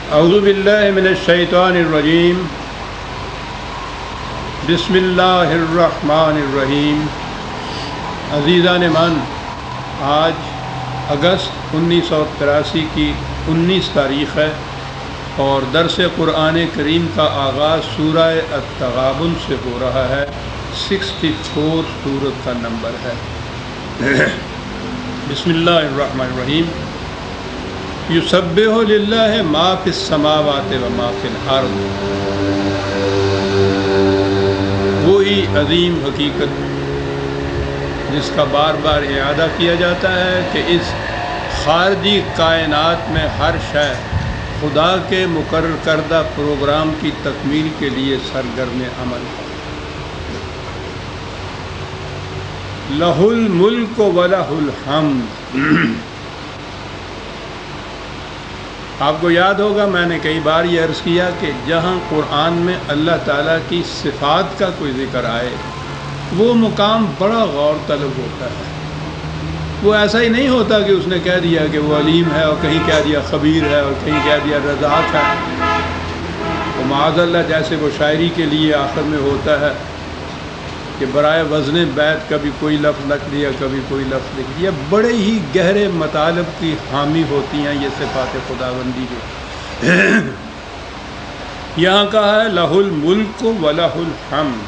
اعوذ باللہ من الشیطان الرجیم بسم اللہ الرحمن الرحیم۔ عزیزان من، آج اگست 1983 کی 19 تاریخ ہے اور درس قرآن کریم کا آغاز سورہ التغابن سے ہو رہا ہے۔ 64 سورت کا نمبر ہے۔ بسم اللہ الرحمن الرحیم۔ یسبح للہ ما فی السماوات و ما فی الارض۔ وہی عظیم حقیقت جس کا بار بار اعادہ کیا جاتا ہے کہ اس خارجی کائنات میں ہر شے خدا کے مقرر کردہ پروگرام کی تکمیل کے لیے سرگرم عمل ہے۔ لہ الملک و لہ الحمد۔ آپ کو یاد ہوگا میں نے کئی بار یہ عرض کیا کہ جہاں قرآن میں اللہ تعالیٰ کی صفات کا کوئی ذکر آئے وہ مقام بڑا غور طلب ہوتا ہے۔ وہ ایسا ہی نہیں ہوتا کہ اس نے کہہ دیا کہ وہ علیم ہے اور کہیں کہہ دیا خبیر ہے اور کہیں کہہ دیا رزاق ہے۔ وہ معاذ اللہ جیسے وہ شاعری کے لیے آخر میں ہوتا ہے کہ برائے وزن بیت کبھی کوئی لفظ لکھ دیا کبھی کوئی لفظ لکھ دیا۔ بڑے ہی گہرے مطالب کی حامی ہوتی ہیں یہ صفات خداوندی جو یہاں کہا ہے لہ الملک و لہ الحمد۔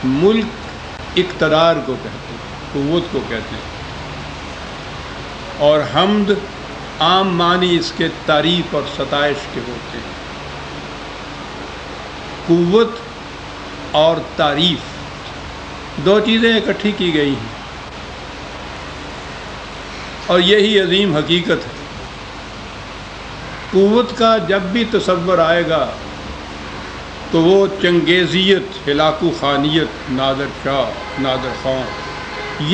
ملک اقتدار کو کہتے ہیں، قوت کو کہتے ہیں، اور حمد عام معنی اس کے تعریف اور ستائش کے ہوتے ہیں۔ قوت اور تعریف دو چیزیں اکٹھی کی گئی ہیں اور یہی عظیم حقیقت ہے۔ قوت کا جب بھی تصور آئے گا تو وہ چنگیزیت، ہلاکو خانیت، نادر شاہ، نادر خان،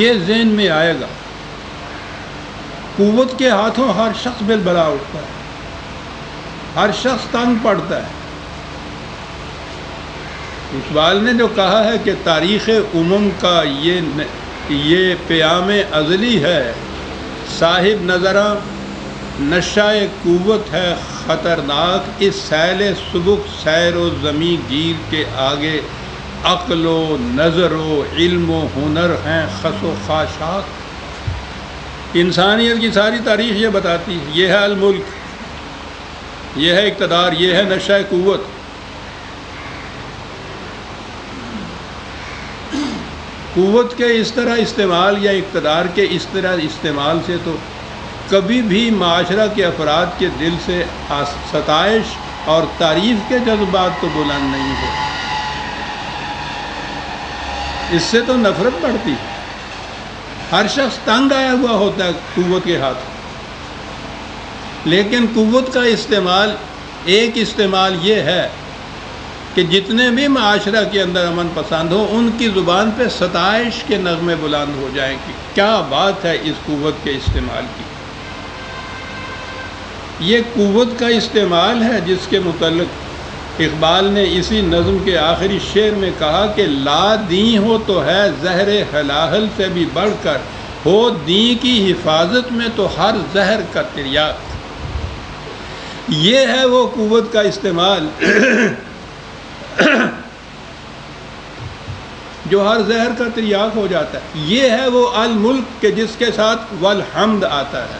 یہ ذہن میں آئے گا۔ قوت کے ہاتھوں ہر شخص بالبلا اٹھتا ہے، ہر شخص تنگ پڑتا ہے۔ اقبال نے جو کہا ہے کہ تاریخ امم کا یہ پیام ازلی ہے، صاحب نظراں نشۂ قوت ہے خطرناک، اس سیل سبک سیر و زمیں گیر کے آگے عقل و نظر و علم و ہنر ہیں خس و خاشاک۔ انسانیت کی ساری تاریخ یہ بتاتی ہے، یہ ہے الملک، یہ ہے اقتدار، یہ ہے نشۂ قوت۔ قوت کے اس طرح استعمال یا اقتدار کے اس طرح استعمال سے تو کبھی بھی معاشرہ کے افراد کے دل سے ستائش اور تعریف کے جذبات تو بلند نہیں ہو، اس سے تو نفرت بڑھتی ہے۔ ہر شخص تنگ آیا ہوا ہوتا ہے قوت کے ہاتھ، لیکن قوت کا استعمال ایک استعمال یہ ہے کہ جتنے بھی معاشرہ کے اندر امن پسند ہو ان کی زبان پہ ستائش کے نغمے بلند ہو جائیں کہ کیا بات ہے اس قوت کے استعمال کی۔ یہ قوت کا استعمال ہے جس کے متعلق اقبال نے اسی نظم کے آخری شعر میں کہا کہ لا دین ہو تو ہے زہر ہلاہل سے بھی بڑھ کر، ہو دین کی حفاظت میں تو ہر زہر کا تریاق۔ یہ ہے وہ قوت کا استعمال جو ہر زہر کا تریاق ہو جاتا ہے۔ یہ ہے وہ الملک کہ جس کے ساتھ والحمد آتا ہے۔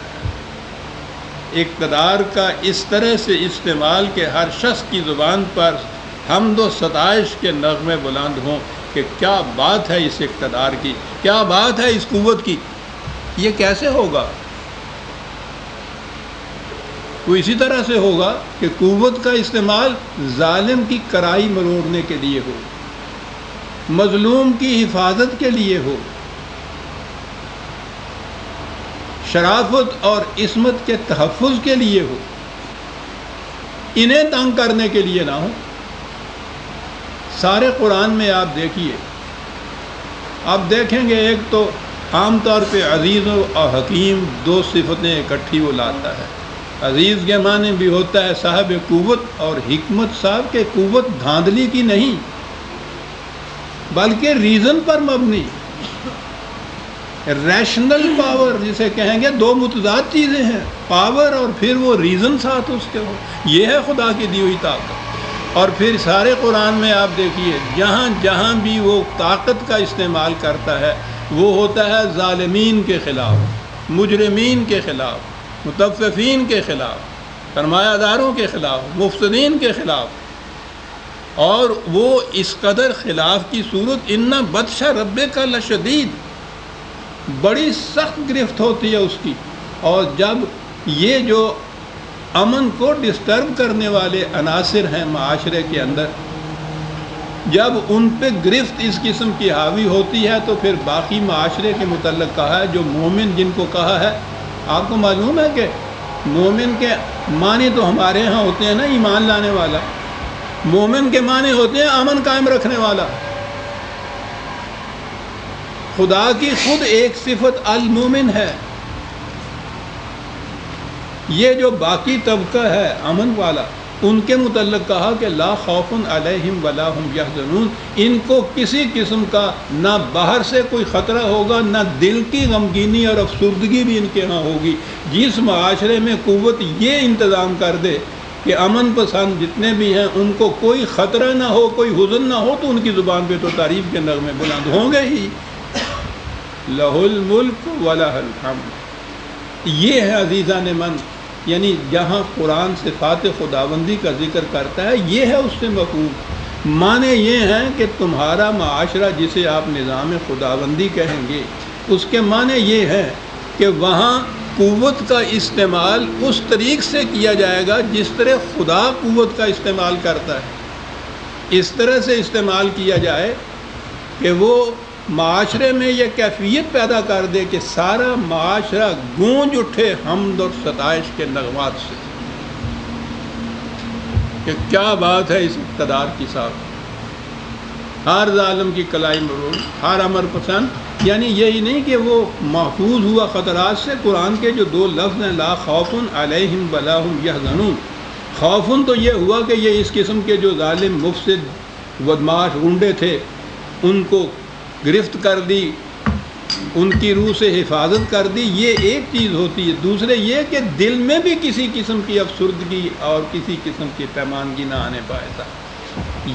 اقتدار کا اس طرح سے استعمال کہ ہر شخص کی زبان پر حمد و ستائش کے نغمے بلند ہوں کہ کیا بات ہے اس اقتدار کی، کیا بات ہے اس قوت کی۔ یہ کیسے ہوگا؟ وہ اسی طرح سے ہوگا کہ قوت کا استعمال ظالم کی کرائی مروڑنے کے لیے ہو، مظلوم کی حفاظت کے لیے ہو، شرافت اور عصمت کے تحفظ کے لیے ہو، انہیں تنگ کرنے کے لیے نہ ہو۔ سارے قرآن میں آپ دیکھیے، آپ دیکھیں گے ایک تو عام طور پہ عزیز و حکیم دو صفتیں اکٹھی وہ لاتا ہے۔ عزیز کے معنی بھی ہوتا ہے صاحب قوت، اور حکمت صاحب کے قوت دھاندلی کی نہیں بلکہ ریزن پر مبنی، ریشنل پاور جسے کہیں گے، دو متضاد چیزیں ہیں، پاور اور پھر وہ ریزن ساتھ اس کے ہو، یہ ہے خدا کی دی ہوئی طاقت۔ اور پھر سارے قرآن میں آپ دیکھیے جہاں جہاں بھی وہ طاقت کا استعمال کرتا ہے وہ ہوتا ہے ظالمین کے خلاف، مجرمین کے خلاف، مطففین کے خلاف، سرمایہ داروں کے خلاف، مفسدین کے خلاف۔ اور وہ اس قدر خلاف کی صورت ان بطش ربک لشدید، بڑی سخت گرفت ہوتی ہے اس کی۔ اور جب یہ جو امن کو ڈسٹرب کرنے والے عناصر ہیں معاشرے کے اندر، جب ان پہ گرفت اس قسم کی حاوی ہوتی ہے تو پھر باقی معاشرے کے متعلق کہا ہے جو مومن جن کو کہا ہے، آپ کو معلوم ہے کہ مومن کے معنی تو ہمارے ہاں ہوتے ہیں نا ایمان لانے والا، مومن کے معنی ہوتے ہیں امن قائم رکھنے والا۔ خدا کی خود ایک صفت المومن ہے۔ یہ جو باقی طبقہ ہے امن والا، ان کے متعلق کہا کہ لا خوف علیہم ولا ہم یحزنون، ان کو کسی قسم کا نہ باہر سے کوئی خطرہ ہوگا، نہ دل کی غمگینی اور افسردگی بھی ان کے ہاں ہوگی۔ جس معاشرے میں قوت یہ انتظام کر دے کہ امن پسند جتنے بھی ہیں ان کو کوئی خطرہ نہ ہو، کوئی حزن نہ ہو، تو ان کی زبان پہ تو تعریف کے نغمے بلند ہوں گے ہی۔ لہ الملک ولہ الحمد، یہ ہے عزیزان من، یعنی جہاں قرآن صفات خداوندی کا ذکر کرتا ہے یہ ہے اس سے مفہوم۔ معنی یہ ہیں کہ تمہارا معاشرہ جسے آپ نظام خداوندی کہیں گے، اس کے معنی یہ ہے کہ وہاں قوت کا استعمال اس طریق سے کیا جائے گا جس طرح خدا قوت کا استعمال کرتا ہے، اس طرح سے استعمال کیا جائے کہ وہ معاشرے میں یہ کیفیت پیدا کر دے کہ سارا معاشرہ گونج اٹھے حمد اور ستائش کے نغمات سے کہ کیا بات ہے اس اقتدار کی ساتھ، ہر ظالم کی کلائی مرون، ہر امر پسند۔ یعنی یہی نہیں کہ وہ محفوظ ہوا خطرات سے۔ قرآن کے جو دو لفظ ہیں لا خوف علیہم ولا ہم یحزنون، خوفن تو یہ ہوا کہ یہ اس قسم کے جو ظالم مفسد بدماش غنڈے تھے ان کو گرفت کر دی، ان کی روح سے حفاظت کر دی، یہ ایک چیز ہوتی ہے۔ دوسرے یہ کہ دل میں بھی کسی قسم کی افسردگی اور کسی قسم کی پیمانگی نہ آنے پائے تھا۔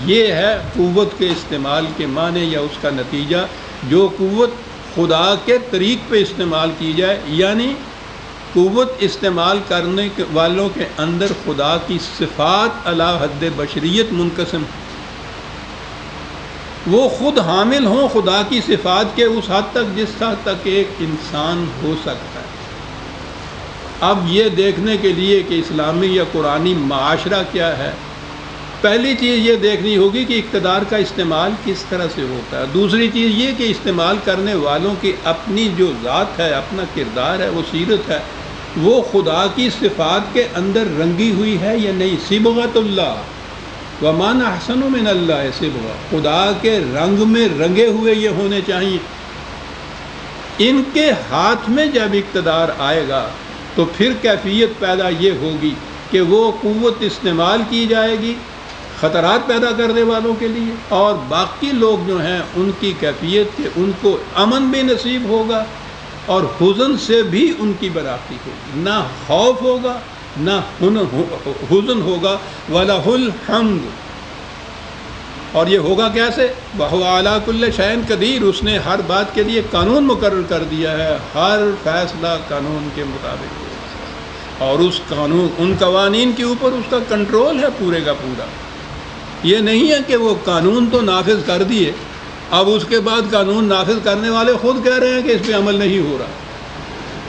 یہ ہے قوت کے استعمال کے معنی یا اس کا نتیجہ۔ جو قوت خدا کے طریق پہ استعمال کی جائے، یعنی قوت استعمال کرنے والوں کے اندر خدا کی صفات علی حد بشریت منقسم، وہ خود حامل ہوں خدا کی صفات کے اس حد تک جس حد تک ایک انسان ہو سکتا ہے۔ اب یہ دیکھنے کے لیے کہ اسلامی یا قرآنی معاشرہ کیا ہے، پہلی چیز یہ دیکھنی ہوگی کہ اقتدار کا استعمال کس طرح سے ہوتا ہے۔ دوسری چیز یہ کہ استعمال کرنے والوں کی اپنی جو ذات ہے، اپنا کردار ہے، وہ سیرت ہے، وہ خدا کی صفات کے اندر رنگی ہوئی ہے یا نہیں۔ صبغۃ اللہ وَمَنْ أَحْسَنُ مِنَ اللَّهِ صِبْغَةً، خدا کے رنگ میں رنگے ہوئے یہ ہونے چاہیے۔ ان کے ہاتھ میں جب اقتدار آئے گا تو پھر کیفیت پیدا یہ ہوگی کہ وہ قوت استعمال کی جائے گی خطرات پیدا کرنے والوں کے لیے، اور باقی لوگ جو ہیں ان کی کیفیت کہ ان کو امن بھی نصیب ہوگا اور حزن سے بھی ان کی برآمدی ہوگی، نہ خوف ہوگا نہ حزن ہوگا۔ وَلَهُ الْحَمْدُ، اور یہ ہوگا کیسے؟ وَهُوَ عَلَىٰ كُلِّ شَيْءٍ قَدِيرٌ، اس نے ہر بات کے لیے قانون مقرر کر دیا ہے، ہر فیصلہ قانون کے مطابق ہوگا، اور اس قانون ان قوانین کے اوپر اس کا کنٹرول ہے پورے کا پورا۔ یہ نہیں ہے کہ وہ قانون تو نافذ کر دیے، اب اس کے بعد قانون نافذ کرنے والے خود کہہ رہے ہیں کہ اس پہ عمل نہیں ہو رہا۔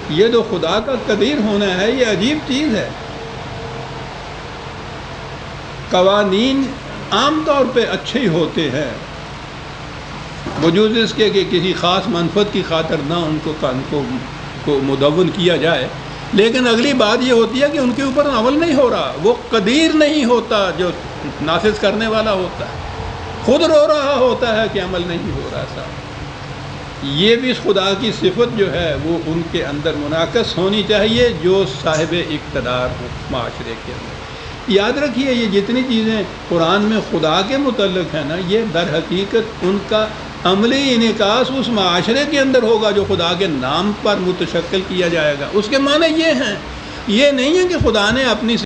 یہ جو خدا کا قدیر ہونا ہے یہ عجیب چیز ہے۔ قوانین عام طور پہ اچھے ہی ہوتے ہیں، وجود اس کے کہ کسی خاص منفعت کی خاطر نہ ان کو مدون کیا جائے، لیکن اگلی بات یہ ہوتی ہے کہ ان کے اوپر عمل نہیں ہو رہا، وہ قدیر نہیں ہوتا جو نافذ کرنے والا ہوتا ہے، خود رو رہا ہوتا ہے کہ عمل نہیں ہو رہا صاحب۔ یہ بھی خدا کی صفت جو ہے وہ ان کے اندر منعکس ہونی چاہیے جو صاحب اقتدار ہو معاشرے کے اندر۔ یاد رکھیے یہ جتنی چیزیں قرآن میں خدا کے متعلق ہیں نا، یہ در حقیقت ان کا عملی انعکاس اس معاشرے کے اندر ہوگا جو خدا کے نام پر متشکل کیا جائے گا۔ اس کے معنی یہ ہیں، یہ نہیں ہے کہ خدا نے اپنی